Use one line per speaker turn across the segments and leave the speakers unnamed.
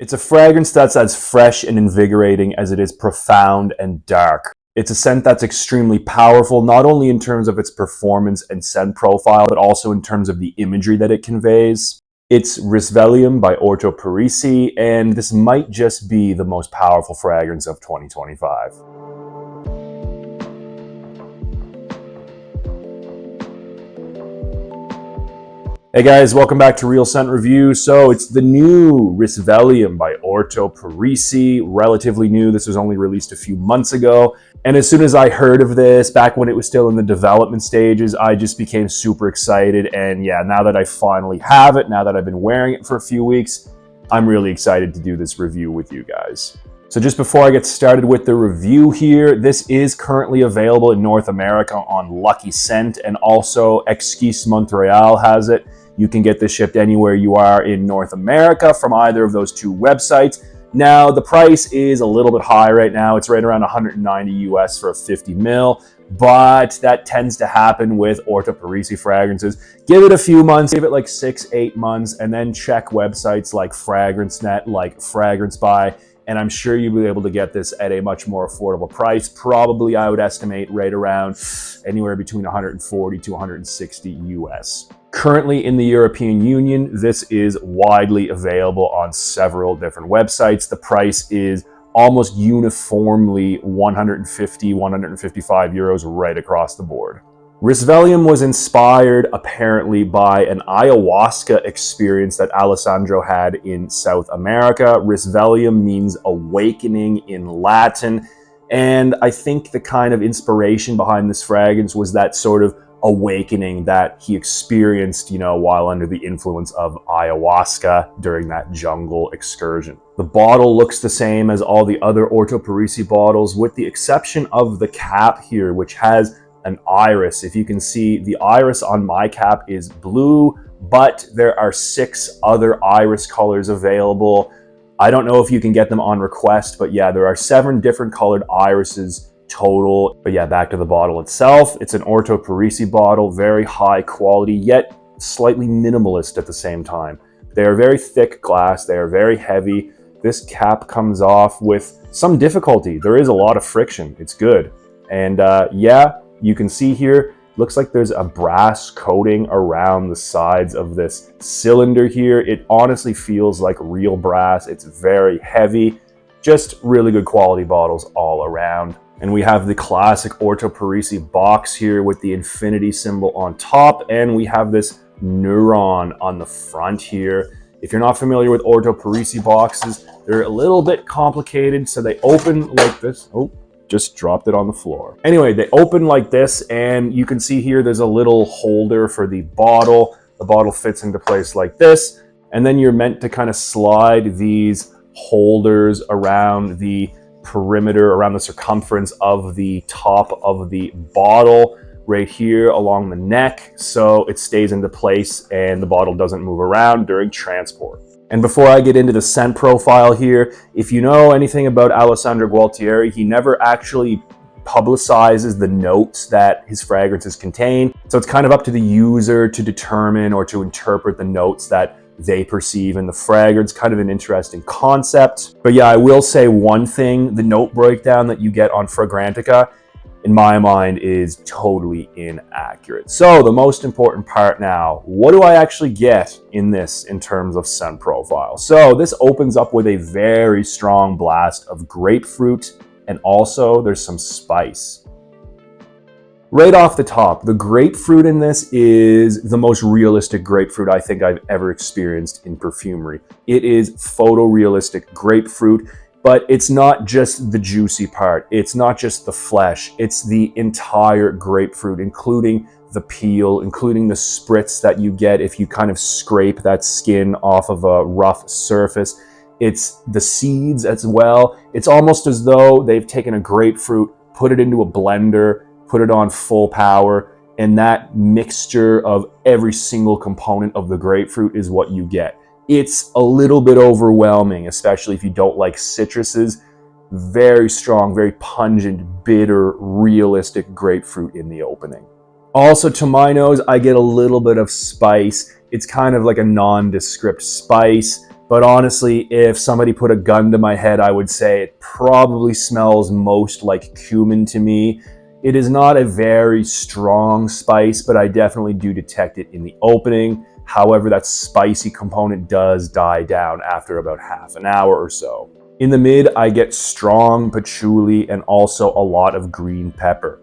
It's a fragrance that's as fresh and invigorating as it is profound and dark. It's a scent that's extremely powerful, not only in terms of its performance and scent profile, but also in terms of the imagery that it conveys. It's Risvelium by Orto Parisi, and this might just be the most powerful fragrance of 2025. Hey guys, welcome back to Real Scent Review. So it's the new Risvelium by Orto Parisi, relatively new. This was only released a few months ago. And as soon as I heard of this, back when it was still in the development stages, I just became super excited. And yeah, now that I finally have it, now that I've been wearing it for a few weeks, I'm really excited to do this review with you guys. So just before I get started with the review here, this is currently available in North America on Lucky Scent, and also Exquis Montreal has it. You can get this shipped anywhere you are in North America from either of those two websites. Now, the price is a little bit high right now. It's right around 190 US for a 50 ml, but that tends to happen with Orto Parisi fragrances. Give it a few months, give it like 6-8 months, and then check websites like FragranceNet, like Fragrance Buy, and I'm sure you'll be able to get this at a much more affordable price. Probably, I would estimate, right around anywhere between 140 to 160 US. Currently in the European Union, this is widely available on several different websites. The price is almost uniformly 150, 155 euros right across the board. Risvelium was inspired apparently by an ayahuasca experience that Alessandro had in South America. Risvelium means awakening in Latin, and I think the kind of inspiration behind this fragrance was that sort of awakening that he experienced, while under the influence of ayahuasca during that jungle excursion. The bottle looks the same as all the other Orto Parisi bottles, with the exception of the cap here, which has an iris. If you can see, the iris on my cap is blue, but there are 6 other iris colors available. I don't know if you can get them on request, but yeah, there are 7 different colored irises total. But yeah, back to the bottle itself. It's an Orto Parisi bottle, very high quality, yet slightly minimalist at the same time. They are very thick glass, they are very heavy. This cap comes off with some difficulty. There is a lot of friction. It's good. And yeah, you can see here, looks like there's a brass coating around the sides of this cylinder here. It honestly feels like real brass. It's very heavy. Just really good quality bottles all around. And we have the classic Orto Parisi box here with the infinity symbol on top, and we have this neuron on the front here. If you're not familiar with Orto Parisi boxes, they're a little bit complicated, so they open like this. Oh, just dropped it on the floor. Anyway, they open like this, and you can see here there's a little holder for the bottle. The bottle fits into place like this, and then you're meant to kind of slide these holders around the perimeter, around the circumference of the top of the bottle right here along the neck, so it stays into place and the bottle doesn't move around during transport. And before I get into the scent profile here, if you know anything about Alessandro Gualtieri, he never actually publicizes the notes that his fragrances contain, so it's kind of up to the user to determine or to interpret the notes that they perceive in the fragrance. Kind of an interesting concept. But yeah, I will say one thing, the note breakdown that you get on Fragrantica, in my mind, is totally inaccurate. So the most important part now, what do I actually get in this in terms of scent profile? So this opens up with a very strong blast of grapefruit, and also there's some spice. Right off the top, the grapefruit in this is the most realistic grapefruit I think I've ever experienced in perfumery. It is photorealistic grapefruit, but it's not just the juicy part. It's not just the flesh. It's the entire grapefruit, including the peel, including the spritz that you get if you kind of scrape that skin off of a rough surface. It's the seeds as well. It's almost as though they've taken a grapefruit, put it into a blender, put it on full power, and that mixture of every single component of the grapefruit is what you get. It's a little bit overwhelming, especially if you don't like citruses. Very strong, very pungent, bitter, realistic grapefruit in the opening. Also, to my nose, I get a little bit of spice. It's kind of like a nondescript spice. But honestly, if somebody put a gun to my head, I would say it probably smells most like cumin to me. It is not a very strong spice, but I definitely do detect it in the opening. However, that spicy component does die down after about half an hour or so. In the mid, I get strong patchouli and also a lot of green pepper.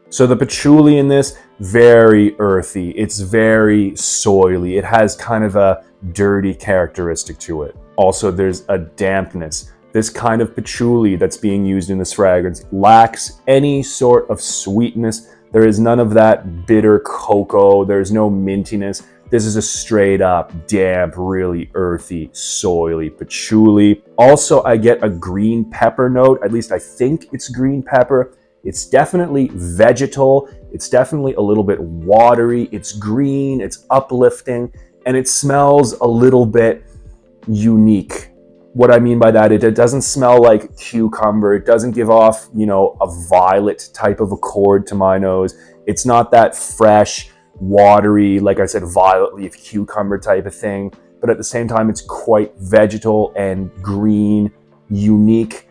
So the patchouli in this, very earthy. It's very soily. It has kind of a dirty characteristic to it. Also, there's a dampness. This kind of patchouli that's being used in this fragrance lacks any sort of sweetness. There is none of that bitter cocoa. There's no mintiness. This is a straight up damp, really earthy, soily patchouli. Also, I get a green pepper note. At least I think it's green pepper. It's definitely vegetal. It's definitely a little bit watery. It's green, it's uplifting, and it smells a little bit unique. What I mean by that, it doesn't smell like cucumber. It doesn't give off, a violet type of accord to my nose. It's not that fresh, watery, like I said, violet leaf cucumber type of thing. But at the same time, it's quite vegetal and green, unique.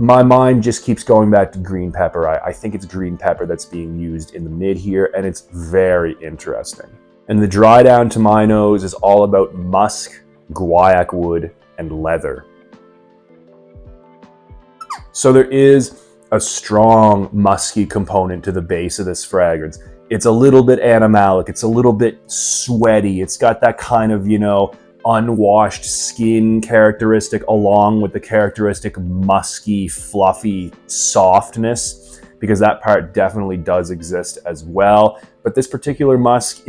My mind just keeps going back to green pepper. I think it's green pepper that's being used in the mid here, and it's very interesting. And the dry down to my nose is all about musk, guaiac wood, and leather. So there is a strong musky component to the base of this fragrance. It's a little bit animalic. It's a little bit sweaty. It's got that kind of, unwashed skin characteristic along with the characteristic musky, fluffy softness, because that part definitely does exist as well. But this particular musk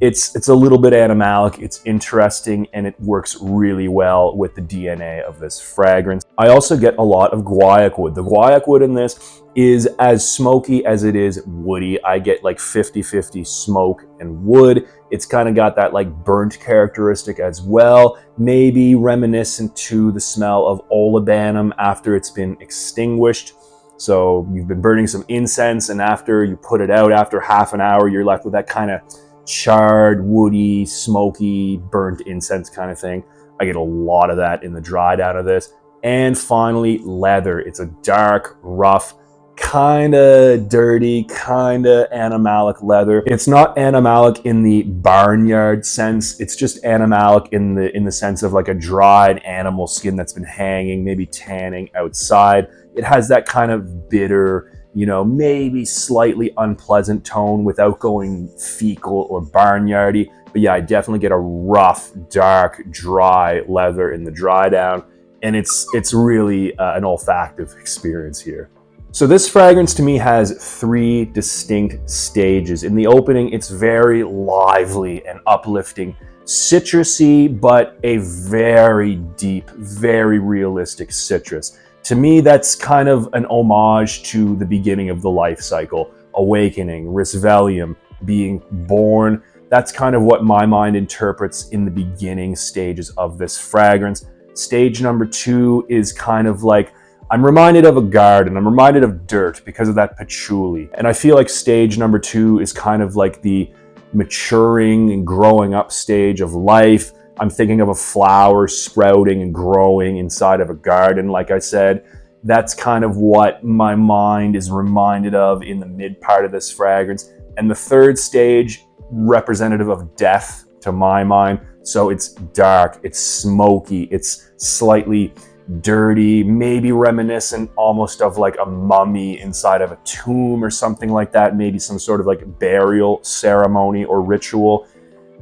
it's a little bit animalic, it's interesting, and it works really well with the DNA of this fragrance. I also get a lot of guaiac wood. The guaiac wood in this is as smoky as it is woody. I get like 50-50 smoke and wood. It's kind of got that like burnt characteristic as well, maybe reminiscent to the smell of olibanum after it's been extinguished. So you've been burning some incense, and after you put it out, after half an hour, you're left with that kind of charred, woody, smoky, burnt incense kind of thing. I get a lot of that in the dry down of this. And finally, leather. It's a dark, rough, kind of dirty, kind of animalic leather. It's not animalic in the barnyard sense. It's just animalic in the sense of like a dried animal skin that's been hanging, maybe tanning outside. It has that kind of bitter, maybe slightly unpleasant tone without going fecal or barnyardy. But yeah, I definitely get a rough, dark, dry leather in the dry down. And it's really an olfactive experience here. So this fragrance to me has 3 distinct stages. In the opening, it's very lively and uplifting, citrusy, but a very deep, very realistic citrus. To me, that's kind of an homage to the beginning of the life cycle, awakening, Risvelium, being born. That's kind of what my mind interprets in the beginning stages of this fragrance. Stage number 2 is kind of like, I'm reminded of a garden, I'm reminded of dirt because of that patchouli. And I feel like stage number 2 is kind of like the maturing and growing up stage of life. I'm thinking of a flower sprouting and growing inside of a garden, like I said. That's kind of what my mind is reminded of in the mid part of this fragrance. And the third stage, representative of death to my mind. So it's dark, it's smoky, it's slightly dirty, maybe reminiscent almost of like a mummy inside of a tomb or something like that, maybe some sort of like burial ceremony or ritual.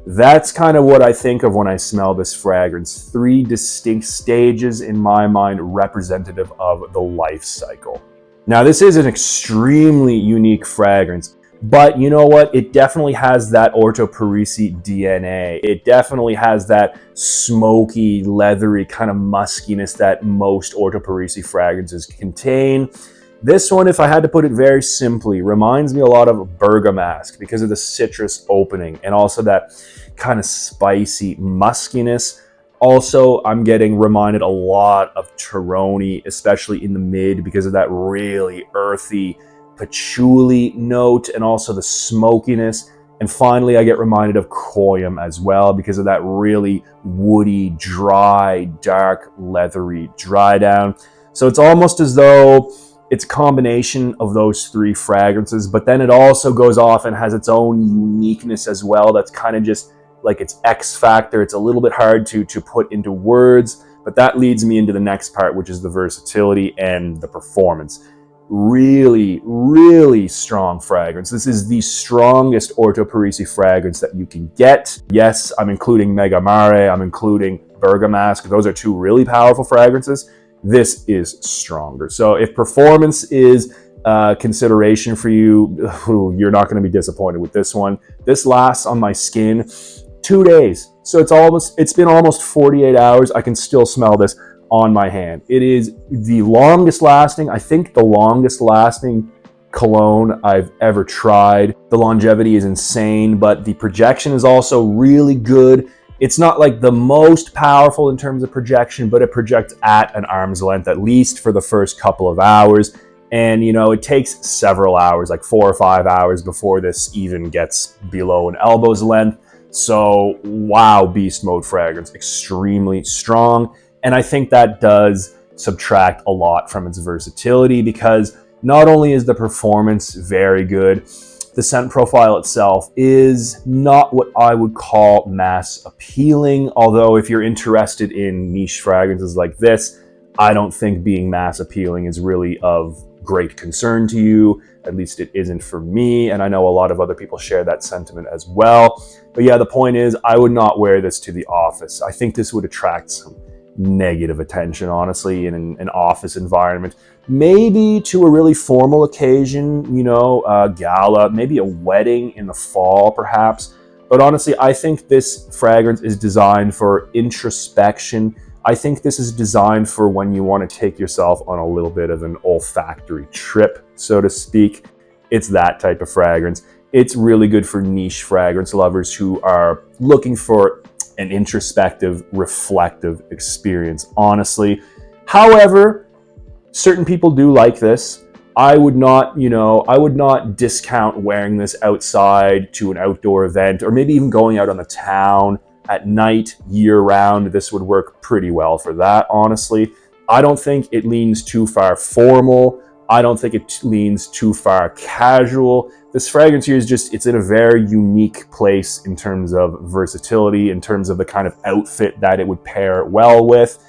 That's kind of what I think of when I smell this fragrance. 3 distinct stages in my mind representative of the life cycle. Now, this is an extremely unique fragrance, but you know what? It definitely has that Orto Parisi DNA. It definitely has that smoky, leathery kind of muskiness that most Orto Parisi fragrances contain. This one, if I had to put it very simply, reminds me a lot of Bergamask because of the citrus opening and also that kind of spicy muskiness. Also, I'm getting reminded a lot of Teroni, especially in the mid because of that really earthy patchouli note and also the smokiness. And finally, I get reminded of Koyam as well because of that really woody, dry, dark, leathery dry down. So it's almost as though it's a combination of those three fragrances, but then it also goes off and has its own uniqueness as well. That's kind of just like its X factor. It's a little bit hard to put into words, but that leads me into the next part, which is the versatility and the performance. Really, really strong fragrance. This is the strongest Orto Parisi fragrance that you can get. Yes, I'm including Mega Mare, I'm including Bergamasque. Those are two really powerful fragrances. This is stronger. So if performance is consideration for you, you're not going to be disappointed with this one. This lasts on my skin 2 days. So it's been almost 48 hours. I can still smell this on my hand. It is the longest lasting, I think the longest lasting cologne I've ever tried. The longevity is insane, but the projection is also really good. It's not like the most powerful in terms of projection, but it projects at an arm's length, at least for the first couple of hours. And you know, it takes several hours, like 4 or 5 hours before this even gets below an elbow's length. So wow, beast mode fragrance, extremely strong. And I think that does subtract a lot from its versatility because not only is the performance very good, the scent profile itself is not what I would call mass appealing. Although if you're interested in niche fragrances like this, I don't think being mass appealing is really of great concern to you. At least it isn't for me. And I know a lot of other people share that sentiment as well. But yeah, the point is I would not wear this to the office. I think this would attract some negative attention, honestly, in an office environment. Maybe to a really formal occasion, you know, a gala, maybe a wedding in the fall, perhaps. But honestly, I think this fragrance is designed for introspection. I think this is designed for when you want to take yourself on a little bit of an olfactory trip, so to speak. It's that type of fragrance. It's really good for niche fragrance lovers who are looking for an introspective, reflective experience, honestly. However, certain people do like this. I would not, I would not discount wearing this outside to an outdoor event or maybe even going out on the town at night, year round. This would work pretty well for that, honestly. I don't think it leans too far formal. I don't think it leans too far casual. This fragrance here is just, it's in a very unique place in terms of versatility, in terms of the kind of outfit that it would pair well with.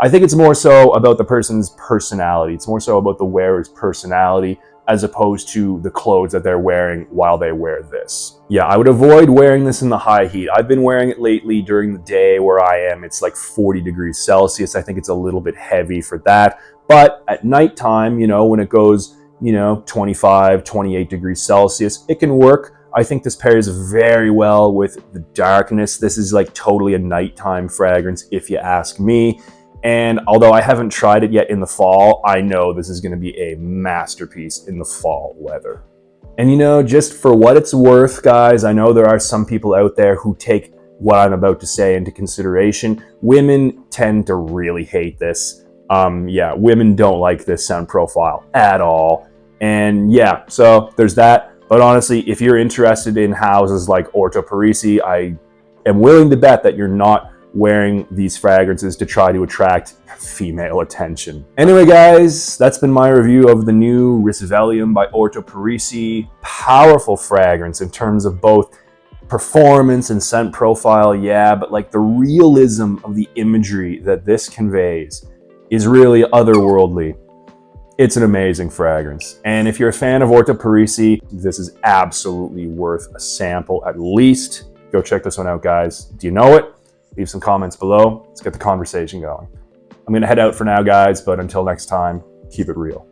I think it's more so about the person's personality. It's more so about the wearer's personality as opposed to the clothes that they're wearing while they wear this. Yeah, I would avoid wearing this in the high heat. I've been wearing it lately during the day where I am. It's like 40 degrees Celsius. I think it's a little bit heavy for that. But at nighttime, when it goes, 25, 28 degrees Celsius, it can work. I think this pairs very well with the darkness. This is like totally a nighttime fragrance, if you ask me. And although I haven't tried it yet in the fall, I know this is going to be a masterpiece in the fall weather. And just for what it's worth, guys, I know there are some people out there who take what I'm about to say into consideration. Women tend to really hate this. Yeah, women don't like this scent profile at all. And yeah, so there's that. But honestly, if you're interested in houses like Orto Parisi, I am willing to bet that you're not wearing these fragrances to try to attract female attention. Anyway, guys, that's been my review of the new Risvelium by Orto Parisi. Powerful fragrance in terms of both performance and scent profile, yeah, but like the realism of the imagery that this conveys is really otherworldly. It's an amazing fragrance. And if you're a fan of Orto Parisi, this is absolutely worth a sample at least. Go check this one out, guys. Do you know it? Leave some comments below. Let's get the conversation going. I'm going to head out for now, guys, but until next time, keep it real.